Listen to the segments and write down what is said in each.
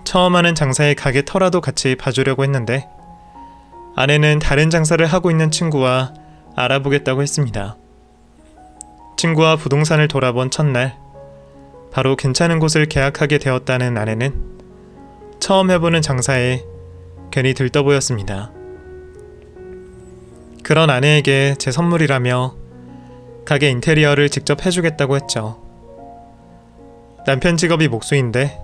처음 하는 장사의 가게 터라도 같이 봐주려고 했는데 아내는 다른 장사를 하고 있는 친구와 알아보겠다고 했습니다. 친구와 부동산을 돌아본 첫날, 바로 괜찮은 곳을 계약하게 되었다는 아내는 처음 해보는 장사에 괜히 들떠 보였습니다. 그런 아내에게 제 선물이라며 가게 인테리어를 직접 해주겠다고 했죠. 남편 직업이 목수인데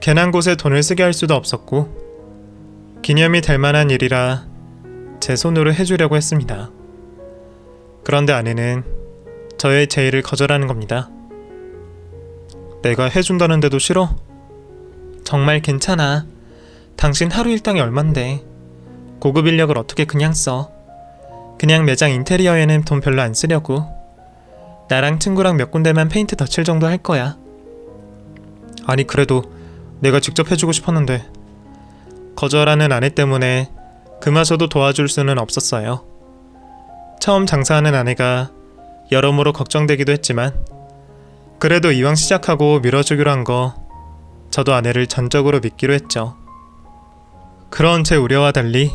괜한 곳에 돈을 쓰게 할 수도 없었고 기념이 될 만한 일이라 제 손으로 해주려고 했습니다. 그런데 아내는 저의 제의를 거절하는 겁니다. 내가 해준다는데도 싫어? 정말 괜찮아. 당신 하루 일당이 얼만데. 고급 인력을 어떻게 그냥 써. 그냥 매장 인테리어에는 돈 별로 안 쓰려고. 나랑 친구랑 몇 군데만 페인트 덧칠 정도 할 거야. 아니 그래도 내가 직접 해주고 싶었는데. 거절하는 아내 때문에 그마저도 도와줄 수는 없었어요. 처음 장사하는 아내가 여러모로 걱정되기도 했지만 그래도 이왕 시작하고 밀어주기로 한 거 저도 아내를 전적으로 믿기로 했죠. 그런 제 우려와 달리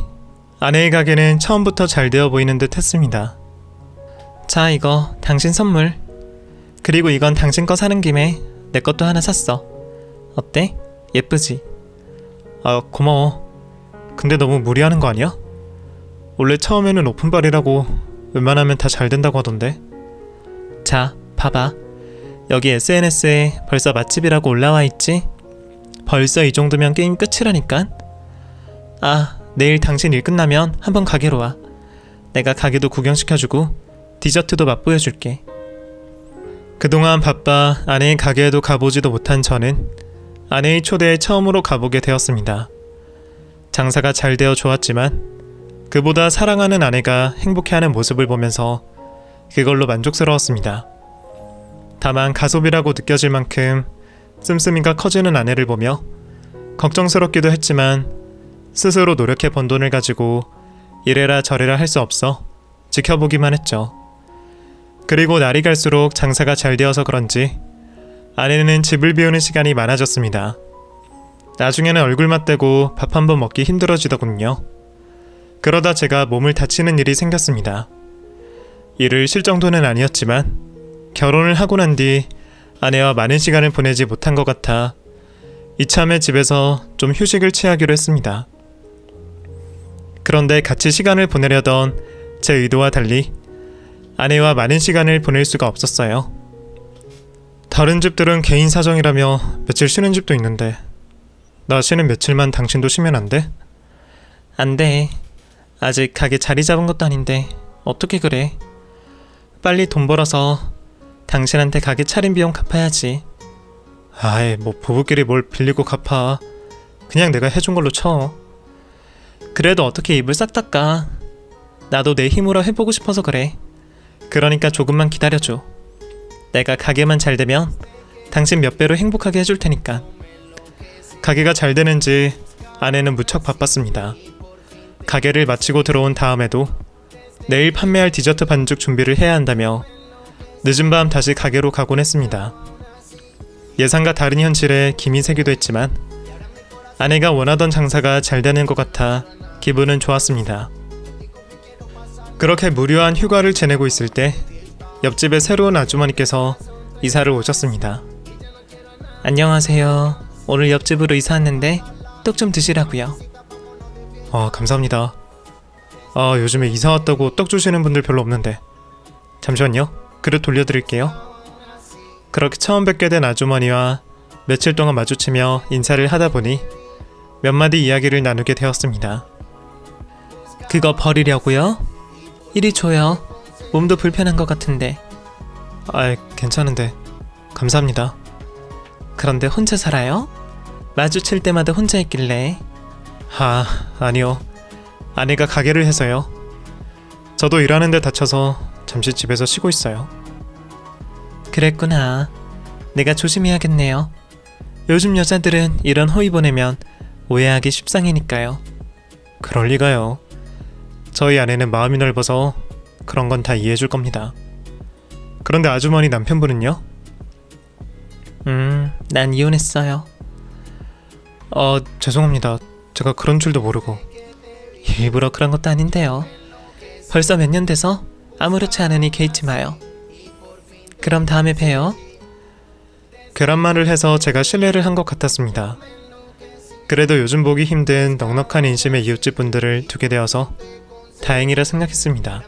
아내의 가게는 처음부터 잘 되어 보이는 듯 했습니다. 자, 이거 당신 선물. 그리고 이건 당신 거 사는 김에 내 것도 하나 샀어. 어때? 예쁘지? 아, 고마워. 근데 너무 무리하는 거 아니야? 원래 처음에는 오픈발이라고 웬만하면 다 잘 된다고 하던데. 자, 봐봐. 여기 SNS에 벌써 맛집이라고 올라와 있지? 벌써 이 정도면 게임 끝이라니까? 아, 내일 당신 일 끝나면 한번 가게로 와. 내가 가게도 구경시켜주고 디저트도 맛보여줄게. 그동안 바빠 아내의 가게에도 가보지도 못한 저는 아내의 초대에 처음으로 가보게 되었습니다. 장사가 잘 되어 좋았지만 그보다 사랑하는 아내가 행복해하는 모습을 보면서 그걸로 만족스러웠습니다. 다만 가소비라고 느껴질 만큼 씀씀이가 커지는 아내를 보며 걱정스럽기도 했지만 스스로 노력해 번 돈을 가지고 이래라 저래라 할 수 없어 지켜보기만 했죠. 그리고 날이 갈수록 장사가 잘 되어서 그런지 아내는 집을 비우는 시간이 많아졌습니다. 나중에는 얼굴 맞대고 밥 한 번 먹기 힘들어지더군요. 그러다 제가 몸을 다치는 일이 생겼습니다. 일을 쉴 정도는 아니었지만 결혼을 하고 난 뒤 아내와 많은 시간을 보내지 못한 것 같아 이참에 집에서 좀 휴식을 취하기로 했습니다. 그런데 같이 시간을 보내려던 제 의도와 달리 아내와 많은 시간을 보낼 수가 없었어요. 다른 집들은 개인 사정이라며 며칠 쉬는 집도 있는데 나 쉬는 며칠만 당신도 쉬면 안 돼? 안 돼. 아직 가게 자리 잡은 것도 아닌데 어떻게 그래? 빨리 돈 벌어서 당신한테 가게 차림 비용 갚아야지. 아이, 뭐 부부끼리 뭘 빌리고 갚아. 그냥 내가 해준 걸로 쳐. 그래도 어떻게 입을 싹 닦아. 나도 내 힘으로 해보고 싶어서 그래. 그러니까 조금만 기다려줘. 내가 가게만 잘 되면 당신 몇 배로 행복하게 해줄 테니까. 가게가 잘 되는지 아내는 무척 바빴습니다. 가게를 마치고 들어온 다음에도 내일 판매할 디저트 반죽 준비를 해야 한다며 늦은 밤 다시 가게로 가곤 했습니다. 예상과 다른 현실에 김이 새기도 했지만 아내가 원하던 장사가 잘 되는 것 같아 기분은 좋았습니다. 그렇게 무료한 휴가를 지내고 있을 때 옆집에 새로운 아주머니께서 이사를 오셨습니다. 안녕하세요. 오늘 옆집으로 이사 왔는데 떡 좀 드시라고요. 아, 감사합니다. 아, 요즘에 이사 왔다고 떡 주시는 분들 별로 없는데. 잠시만요. 그릇 돌려드릴게요. 그렇게 처음 뵙게 된 아주머니와 며칠 동안 마주치며 인사를 하다 보니 몇 마디 이야기를 나누게 되었습니다. 그거 버리려고요? 이리 줘요. 몸도 불편한 것 같은데. 아이, 괜찮은데. 감사합니다. 그런데 혼자 살아요? 마주칠 때마다 혼자 있길래. 아니요. 아내가 가게를 해서요. 저도 일하는데 다쳐서 잠시 집에서 쉬고 있어요. 그랬구나. 내가 조심해야겠네요. 요즘 여자들은 이런 호의 보내면 오해하기 십상이니까요. 그럴 리가요. 저희 아내는 마음이 넓어서 그런 건 다 이해해줄 겁니다. 그런데 아주머니 남편분은요? 난 이혼했어요. 죄송합니다. 제가 그런 줄도 모르고. 일부러 그런 것도 아닌데요. 벌써 몇 년 돼서 아무렇지 않으니 개의치 마요. 그럼 다음에 봬요. 계란말을 해서 제가 실례를 한 것 같았습니다. 그래도 요즘 보기 힘든 넉넉한 인심의 이웃집 분들을 두게 되어서 다행이라 생각했습니다.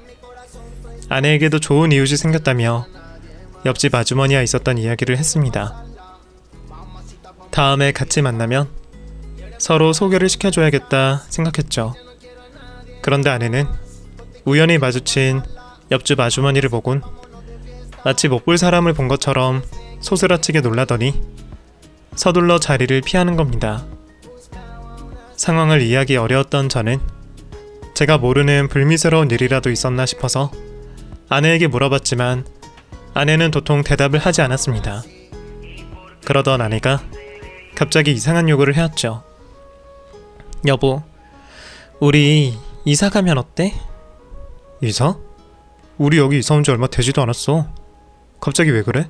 아내에게도 좋은 이웃이 생겼다며 옆집 아주머니와 있었던 이야기를 했습니다. 다음에 같이 만나면 서로 소개를 시켜줘야겠다 생각했죠. 그런데 아내는 우연히 마주친 옆집 아주머니를 보곤 마치 못 볼 사람을 본 것처럼 소스라치게 놀라더니 서둘러 자리를 피하는 겁니다. 상황을 이해하기 어려웠던 저는 제가 모르는 불미스러운 일이라도 있었나 싶어서 아내에게 물어봤지만 아내는 도통 대답을 하지 않았습니다. 그러던 아내가 갑자기 이상한 요구를 해왔죠. 여보, 우리 이사 가면 어때? 이사? 우리 여기 이사 온 지 얼마 되지도 않았어. 갑자기 왜 그래?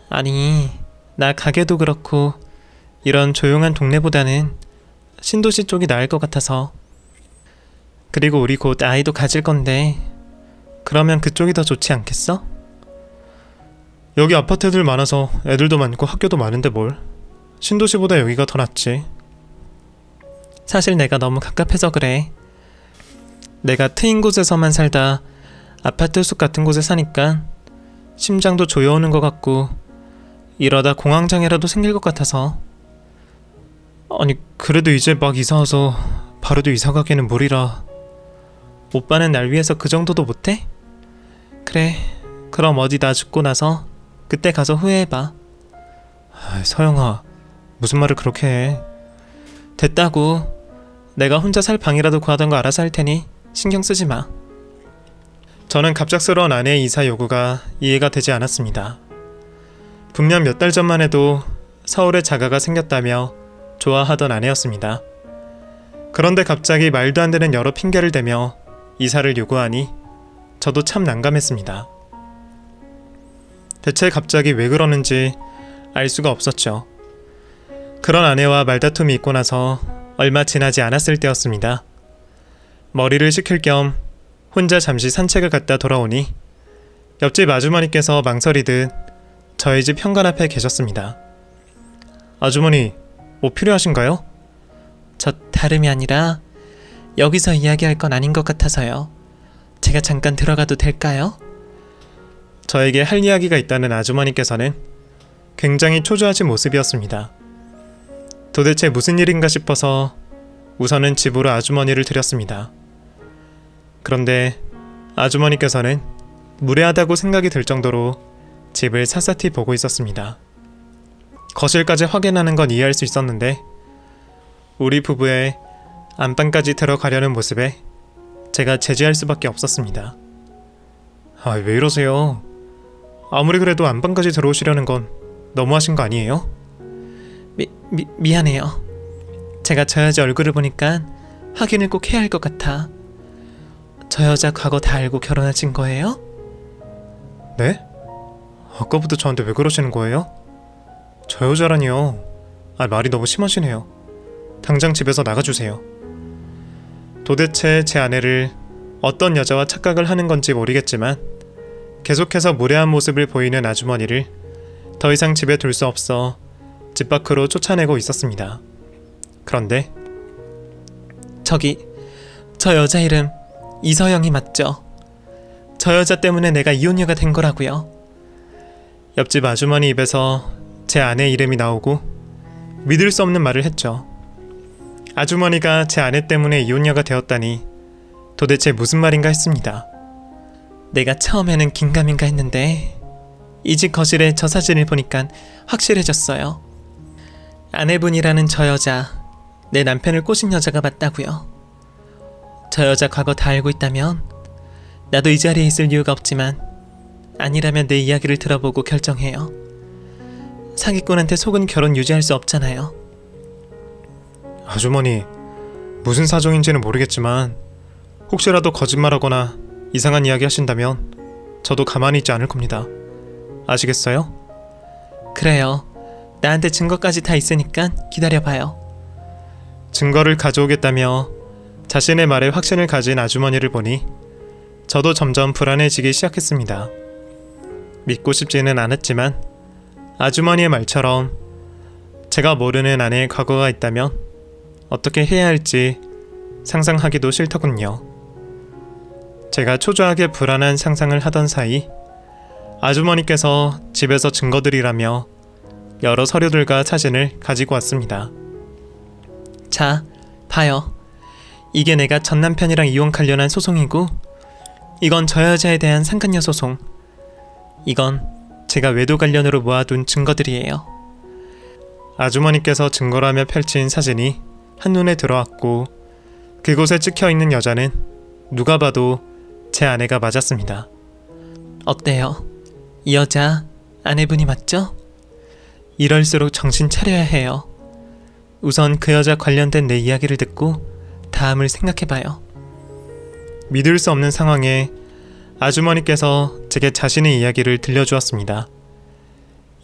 아니, 나 가게도 그렇고 이런 조용한 동네보다는 신도시 쪽이 나을 것 같아서. 그리고 우리 곧 아이도 가질 건데 그러면 그쪽이 더 좋지 않겠어? 여기 아파트들 많아서 애들도 많고 학교도 많은데 뭘. 신도시보다 여기가 더 낫지. 사실 내가 너무 갑갑해서 그래. 내가 트인 곳에서만 살다 아파트 숲 같은 곳에 사니까 심장도 조여오는 것 같고 이러다 공황장애라도 생길 것 같아서. 아니 그래도 이제 막 이사와서 바로도 이사 가기는 무리라. 오빠는 날 위해서 그 정도도 못해? 그래, 그럼 어디 나 죽고 나서 그때 가서 후회해봐. 서영아, 무슨 말을 그렇게 해. 됐다고. 내가 혼자 살 방이라도 구하던 거 알아서 할 테니 신경 쓰지 마. 저는 갑작스러운 아내의 이사 요구가 이해가 되지 않았습니다. 분명 몇 달 전만 해도 서울에 자가가 생겼다며 좋아하던 아내였습니다. 그런데 갑자기 말도 안 되는 여러 핑계를 대며 이사를 요구하니 저도 참 난감했습니다. 대체 갑자기 왜 그러는지 알 수가 없었죠. 그런 아내와 말다툼이 있고 나서 얼마 지나지 않았을 때였습니다. 머리를 식힐 겸 혼자 잠시 산책을 갔다 돌아오니 옆집 아주머니께서 망설이듯 저희 집 현관 앞에 계셨습니다. 아주머니, 뭐 필요하신가요? 저 다름이 아니라 여기서 이야기할 건 아닌 것 같아서요. 제가 잠깐 들어가도 될까요? 저에게 할 이야기가 있다는 아주머니께서는 굉장히 초조하신 모습이었습니다. 도대체 무슨 일인가 싶어서 우선은 집으로 아주머니를 들였습니다. 그런데 아주머니께서는 무례하다고 생각이 들 정도로 집을 샅샅이 보고 있었습니다. 거실까지 확인하는 건 이해할 수 있었는데 우리 부부의 안방까지 들어가려는 모습에 제가 제지할 수밖에 없었습니다. 왜 이러세요? 아무리 그래도 안방까지 들어오시려는 건 너무하신 거 아니에요? 미안해요. 제가 저 여자 얼굴을 보니까 확인을 꼭 해야 할 것 같아. 저 여자 과거 다 알고 결혼하신 거예요? 네? 아까부터 저한테 왜 그러시는 거예요? 저 여자라니요. 말이 너무 심하시네요. 당장 집에서 나가주세요. 도대체 제 아내를 어떤 여자와 착각을 하는 건지 모르겠지만 계속해서 무례한 모습을 보이는 아주머니를 더 이상 집에 둘 수 없어 집 밖으로 쫓아내고 있었습니다. 그런데 저기, 저 여자 이름 이서영이 맞죠? 저 여자 때문에 내가 이혼녀가 된 거라고요. 옆집 아주머니 입에서 제 아내 이름이 나오고 믿을 수 없는 말을 했죠. 아주머니가 제 아내 때문에 이혼녀가 되었다니 도대체 무슨 말인가 했습니다. 내가 처음에는 긴가민가 했는데 이 집 거실에 저 사진을 보니까 확실해졌어요. 아내분이라는 저 여자, 내 남편을 꼬신 여자가 맞다고요. 저 여자 과거 다 알고 있다면 나도 이 자리에 있을 이유가 없지만 아니라면 내 이야기를 들어보고 결정해요. 사기꾼한테 속은 결혼 유지할 수 없잖아요. 아주머니, 무슨 사정인지는 모르겠지만 혹시라도 거짓말하거나 이상한 이야기 하신다면 저도 가만히 있지 않을 겁니다. 아시겠어요? 그래요. 나한테 증거까지 다 있으니까 기다려봐요. 증거를 가져오겠다며 자신의 말에 확신을 가진 아주머니를 보니 저도 점점 불안해지기 시작했습니다. 믿고 싶지는 않았지만 아주머니의 말처럼 제가 모르는 아내의 과거가 있다면 어떻게 해야 할지 상상하기도 싫더군요. 제가 초조하게 불안한 상상을 하던 사이 아주머니께서 집에서 증거들이라며 여러 서류들과 사진을 가지고 왔습니다. 자, 봐요. 이게 내가 전 남편이랑 이혼 관련한 소송이고, 이건 저 여자에 대한 상간녀 소송. 이건 제가 외도 관련으로 모아둔 증거들이에요. 아주머니께서 증거라며 펼친 사진이 한눈에 들어왔고 그곳에 찍혀있는 여자는 누가 봐도 제 아내가 맞았습니다. 어때요? 이 여자 아내분이 맞죠? 이럴수록 정신 차려야 해요. 우선 그 여자 관련된 내 이야기를 듣고 다음을 생각해봐요. 믿을 수 없는 상황에 아주머니께서 제게 자신의 이야기를 들려주었습니다.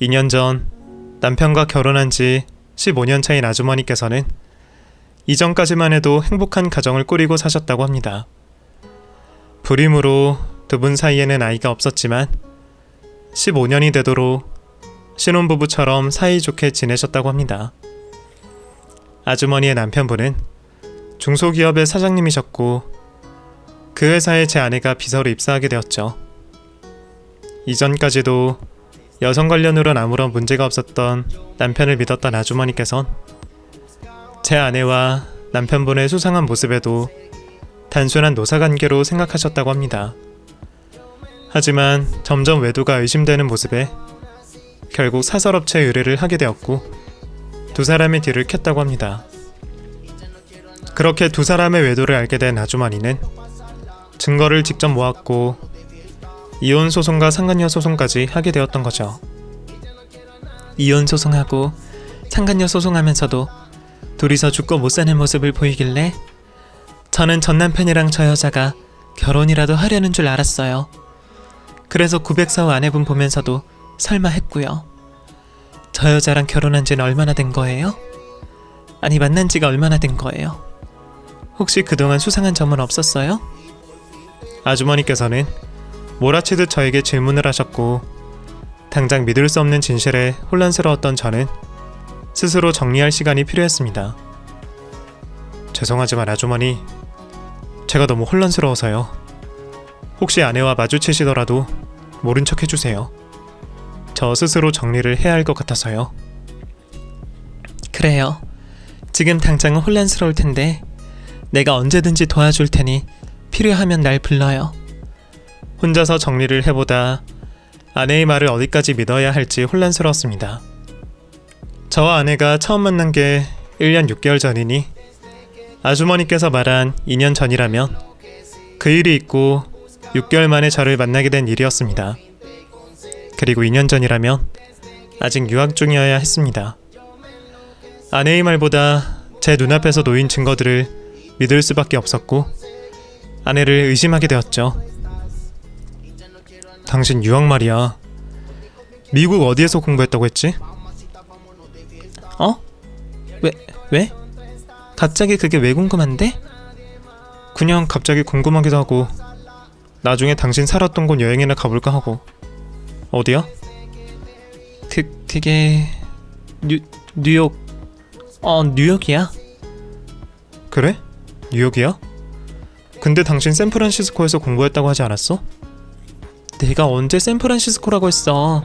2년 전 남편과 결혼한 지 15년 차인 아주머니께서는 이전까지만 해도 행복한 가정을 꾸리고 사셨다고 합니다. 불임으로 두 분 사이에는 아이가 없었지만 15년이 되도록 신혼부부처럼 사이좋게 지내셨다고 합니다. 아주머니의 남편분은 중소기업의 사장님이셨고 그 회사에 제 아내가 비서로 입사하게 되었죠. 이전까지도 여성 관련으론 아무런 문제가 없었던 남편을 믿었던 아주머니께선 제 아내와 남편분의 수상한 모습에도 단순한 노사관계로 생각하셨다고 합니다. 하지만 점점 외도가 의심되는 모습에 결국 사설업체 의뢰를 하게 되었고 두 사람의 뒤를 켰다고 합니다. 그렇게 두 사람의 외도를 알게 된 아주머니는 증거를 직접 모았고 이혼 소송과 상간녀 소송까지 하게 되었던 거죠. 이혼 소송하고 상간녀 소송하면서도 둘이서 죽고 못 사는 모습을 보이길래 저는 전 남편이랑 저 여자가 결혼이라도 하려는 줄 알았어요. 그래서 904호 아내분 보면서도 설마 했고요. 저 여자랑 결혼한 지는 얼마나 된 거예요? 아니, 만난 지가 얼마나 된 거예요? 혹시 그동안 수상한 점은 없었어요? 아주머니께서는 몰아치듯 저에게 질문을 하셨고 당장 믿을 수 없는 진실에 혼란스러웠던 저는 스스로 정리할 시간이 필요했습니다. 죄송하지만 아주머니, 제가 너무 혼란스러워서요. 혹시 아내와 마주치시더라도 모른 척 해주세요. 저 스스로 정리를 해야 할 것 같아서요. 그래요. 지금 당장은 혼란스러울 텐데 내가 언제든지 도와줄 테니 필요하면 날 불러요. 혼자서 정리를 해보다 아내의 말을 어디까지 믿어야 할지 혼란스러웠습니다. 저와 아내가 처음 만난 게 1년 6개월 전이니 아주머니께서 말한 2년 전이라면 그 일이 있고 6개월 만에 저를 만나게 된 일이었습니다. 그리고 2년 전이라면 아직 유학 중이어야 했습니다. 아내의 말보다 제 눈앞에서 놓인 증거들을 믿을 수밖에 없었고 아내를 의심하게 되었죠. 당신 유학 말이야. 미국 어디에서 공부했다고 했지? 어? 왜? 갑자기 그게 왜 궁금한데? 그냥 갑자기 궁금하기도 하고 나중에 당신 살았던 곳 여행이나 가볼까 하고. 어디야? 그게 뉴욕. 뉴욕이야. 그래? 뉴욕이야? 근데 당신 샌프란시스코에서 공부했다고 하지 않았어? 내가 언제 샌프란시스코라고 했어.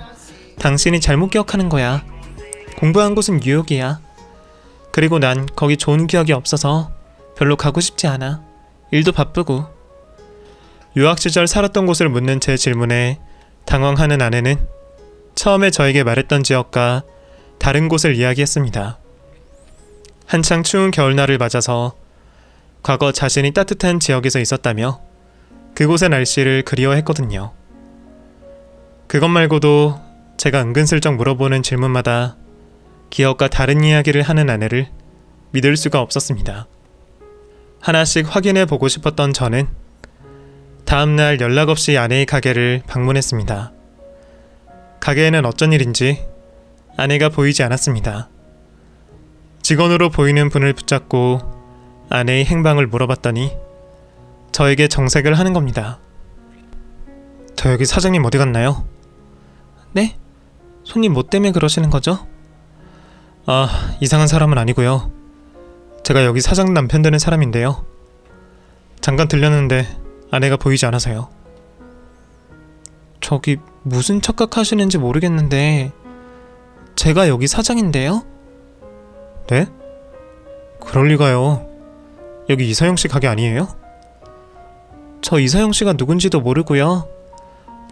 당신이 잘못 기억하는 거야. 공부한 곳은 뉴욕이야. 그리고 난 거기 좋은 기억이 없어서 별로 가고 싶지 않아. 일도 바쁘고. 유학 시절 살았던 곳을 묻는 제 질문에 당황하는 아내는 처음에 저에게 말했던 지역과 다른 곳을 이야기했습니다. 한창 추운 겨울날을 맞아서 과거 자신이 따뜻한 지역에서 있었다며 그곳의 날씨를 그리워했거든요. 그것 말고도 제가 은근슬쩍 물어보는 질문마다 기억과 다른 이야기를 하는 아내를 믿을 수가 없었습니다. 하나씩 확인해 보고 싶었던 저는 다음날 연락 없이 아내의 가게를 방문했습니다. 가게에는 어쩐 일인지 아내가 보이지 않았습니다. 직원으로 보이는 분을 붙잡고 아내의 행방을 물어봤더니 저에게 정색을 하는 겁니다. 저 여기 사장님 어디 갔나요? 네? 손님 뭐 때문에 그러시는 거죠? 아, 이상한 사람은 아니고요. 제가 여기 사장 남편 되는 사람인데요. 잠깐 들렸는데 아내가 보이지 않아서요. 저기 무슨 착각하시는지 모르겠는데 제가 여기 사장인데요? 네? 그럴 리가요. 여기 이서영 씨 가게 아니에요? 저 이서영 씨가 누군지도 모르고요.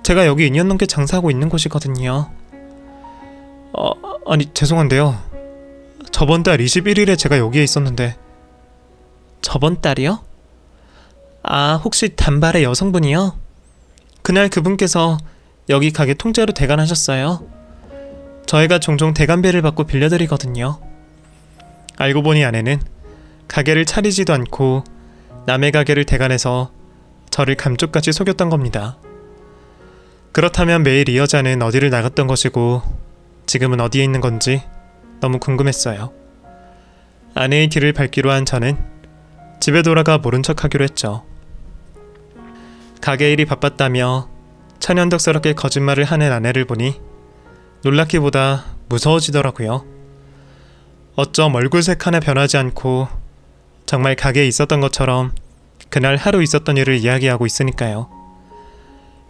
제가 여기 2년 넘게 장사하고 있는 곳이거든요. 아니 죄송한데요. 저번 달 21일에 제가 여기에 있었는데. 저번 달이요? 아, 혹시 단발의 여성분이요? 그날 그분께서 여기 가게 통째로 대관하셨어요. 저희가 종종 대관비를 받고 빌려드리거든요. 알고 보니 아내는 가게를 차리지도 않고 남의 가게를 대관해서 저를 감쪽같이 속였던 겁니다. 그렇다면 매일 이 여자는 어디를 나갔던 것이고 지금은 어디에 있는 건지 너무 궁금했어요. 아내의 뒤를 밟기로 한 저는 집에 돌아가 모른 척하기로 했죠. 가게 일이 바빴다며 천연덕스럽게 거짓말을 하는 아내를 보니 놀랍기보다 무서워지더라고요. 어쩜 얼굴색 하나 변하지 않고 정말 가게에 있었던 것처럼 그날 하루 있었던 일을 이야기하고 있으니까요.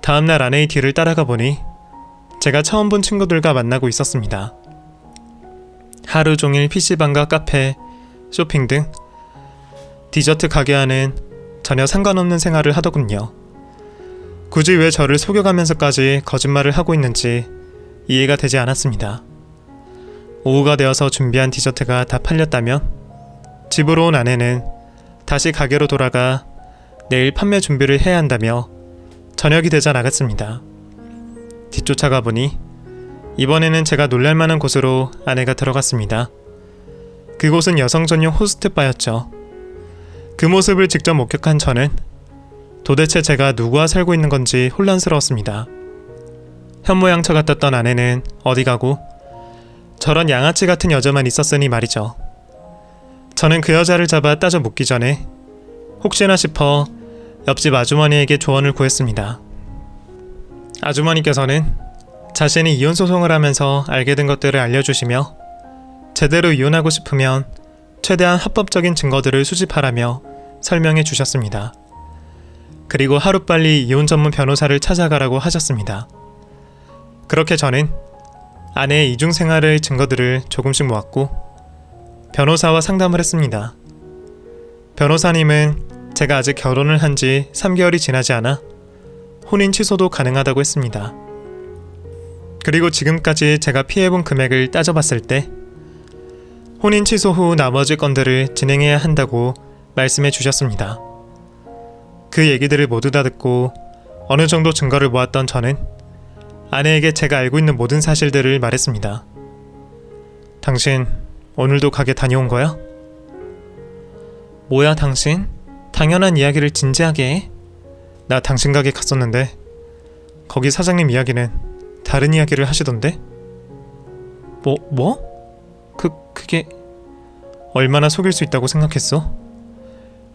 다음날 아내의 뒤를 따라가 보니 제가 처음 본 친구들과 만나고 있었습니다. 하루 종일 PC방과 카페, 쇼핑 등 디저트 가게와는 전혀 상관없는 생활을 하더군요. 굳이 왜 저를 속여가면서까지 거짓말을 하고 있는지 이해가 되지 않았습니다. 오후가 되어서 준비한 디저트가 다 팔렸다면 집으로 온 아내는 다시 가게로 돌아가 내일 판매 준비를 해야 한다며 저녁이 되자 나갔습니다. 뒤쫓아가 보니 이번에는 제가 놀랄만한 곳으로 아내가 들어갔습니다. 그곳은 여성 전용 호스트바였죠. 그 모습을 직접 목격한 저는 도대체 제가 누구와 살고 있는 건지 혼란스러웠습니다. 현모양처 같았던 아내는 어디 가고 저런 양아치 같은 여자만 있었으니 말이죠. 저는 그 여자를 잡아 따져 묻기 전에 혹시나 싶어 옆집 아주머니에게 조언을 구했습니다. 아주머니께서는 자신이 이혼 소송을 하면서 알게 된 것들을 알려주시며 제대로 이혼하고 싶으면 최대한 합법적인 증거들을 수집하라며 설명해 주셨습니다. 그리고 하루빨리 이혼 전문 변호사를 찾아가라고 하셨습니다. 그렇게 저는 아내의 이중 생활의 증거들을 조금씩 모았고 변호사와 상담을 했습니다. 변호사님은 제가 아직 결혼을 한 지 3개월이 지나지 않아 혼인 취소도 가능하다고 했습니다. 그리고 지금까지 제가 피해본 금액을 따져봤을 때 혼인 취소 후 나머지 건들을 진행해야 한다고 말씀해 주셨습니다. 그 얘기들을 모두 다 듣고 어느 정도 증거를 모았던 저는 아내에게 제가 알고 있는 모든 사실들을 말했습니다. 당신 오늘도 가게 다녀온 거야? 뭐야 당신? 당연한 이야기를 진지하게 해. 나 당신 가게 갔었는데 거기 사장님 이야기는 다른 이야기를 하시던데? 뭐? 그게 얼마나 속일 수 있다고 생각했어?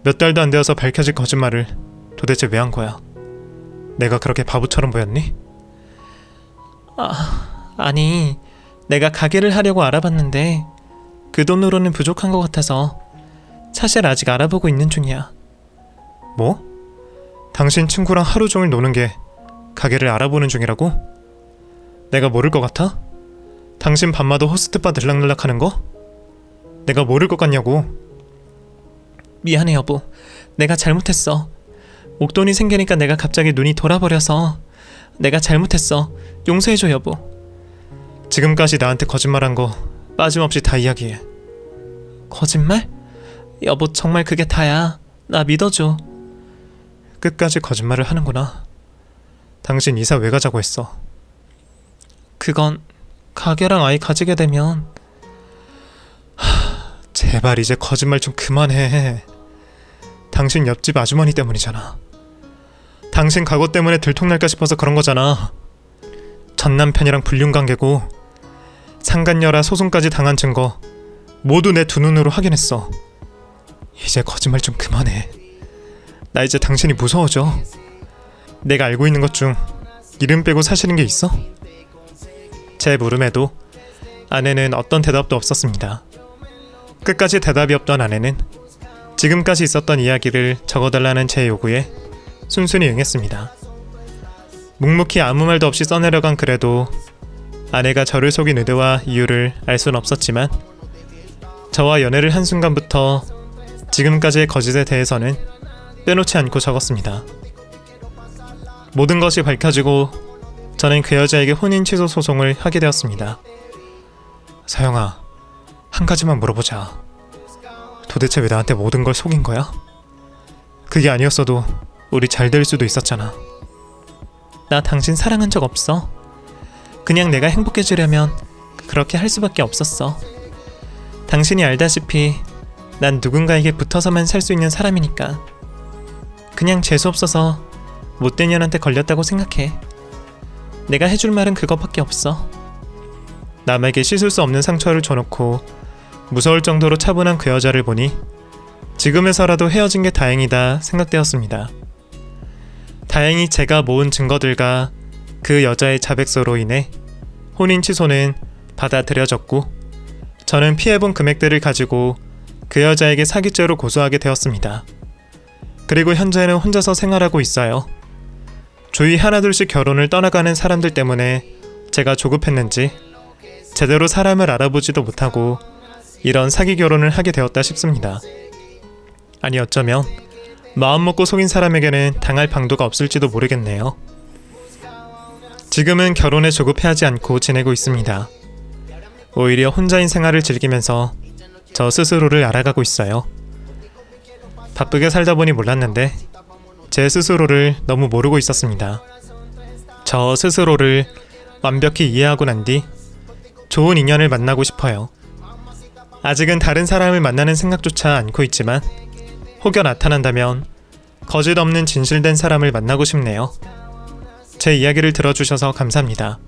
몇 달도 안 되어서 밝혀질 거짓말을 도대체 왜 한 거야? 내가 그렇게 바보처럼 보였니? 아니, 내가 가게를 하려고 알아봤는데 그 돈으로는 부족한 것 같아서 사실 아직 알아보고 있는 중이야. 뭐? 당신 친구랑 하루 종일 노는 게 가게를 알아보는 중이라고? 내가 모를 것 같아? 당신 밤마다 호스트바 들락날락 하는 거? 내가 모를 것 같냐고. 미안해 여보. 내가 잘못했어. 목돈이 생기니까 내가 갑자기 눈이 돌아버려서 내가 잘못했어. 용서해줘 여보. 지금까지 나한테 거짓말한 거 빠짐없이 다 이야기해. 거짓말? 여보 정말 그게 다야. 나 믿어줘. 끝까지 거짓말을 하는구나. 당신 이사 왜 가자고 했어? 그건 가게랑 아이 가지게 되면 제발 이제 거짓말 좀 그만해. 당신 옆집 아주머니 때문이잖아. 당신 가고 때문에 들통날까 싶어서 그런 거잖아. 전 남편이랑 불륜관계고 상간녀라 소송까지 당한 증거 모두 내 두 눈으로 확인했어. 이제 거짓말 좀 그만해. 나 이제 당신이 무서워져. 내가 알고 있는 것 중 이름 빼고 사실인 게 있어? 제 물음에도 아내는 어떤 대답도 없었습니다. 끝까지 대답이 없던 아내는 지금까지 있었던 이야기를 적어달라는 제 요구에 순순히 응했습니다. 묵묵히 아무 말도 없이 써내려간 글에도 아내가 저를 속인 의도와 이유를 알 수는 없었지만 저와 연애를 한 순간부터 지금까지의 거짓에 대해서는 빼놓지 않고 적었습니다. 모든 것이 밝혀지고 저는 그 여자에게 혼인 취소 소송을 하게 되었습니다. 서영아, 한 가지만 물어보자. 도대체 왜 나한테 모든 걸 속인 거야? 그게 아니었어도 우리 잘 될 수도 있었잖아. 나 당신 사랑한 적 없어. 그냥 내가 행복해지려면 그렇게 할 수밖에 없었어. 당신이 알다시피 난 누군가에게 붙어서만 살 수 있는 사람이니까. 그냥 재수없어서 못된 년한테 걸렸다고 생각해. 내가 해줄 말은 그것밖에 없어. 남에게 씻을 수 없는 상처를 줘놓고 무서울 정도로 차분한 그 여자를 보니 지금에서라도 헤어진 게 다행이다 생각되었습니다. 다행히 제가 모은 증거들과 그 여자의 자백서로 인해 혼인 취소는 받아들여졌고 저는 피해본 금액들을 가지고 그 여자에게 사기죄로 고소하게 되었습니다. 그리고 현재는 혼자서 생활하고 있어요. 주위 하나둘씩 결혼을 떠나가는 사람들 때문에 제가 조급했는지 제대로 사람을 알아보지도 못하고 이런 사기 결혼을 하게 되었다 싶습니다. 아니 어쩌면 마음먹고 속인 사람에게는 당할 방도가 없을지도 모르겠네요. 지금은 결혼에 조급해하지 않고 지내고 있습니다. 오히려 혼자인 생활을 즐기면서 저 스스로를 알아가고 있어요. 바쁘게 살다 보니 몰랐는데 제 스스로를 너무 모르고 있었습니다. 저 스스로를 완벽히 이해하고 난 뒤 좋은 인연을 만나고 싶어요. 아직은 다른 사람을 만나는 생각조차 않고 있지만 혹여 나타난다면 거짓 없는 진실된 사람을 만나고 싶네요. 제 이야기를 들어주셔서 감사합니다.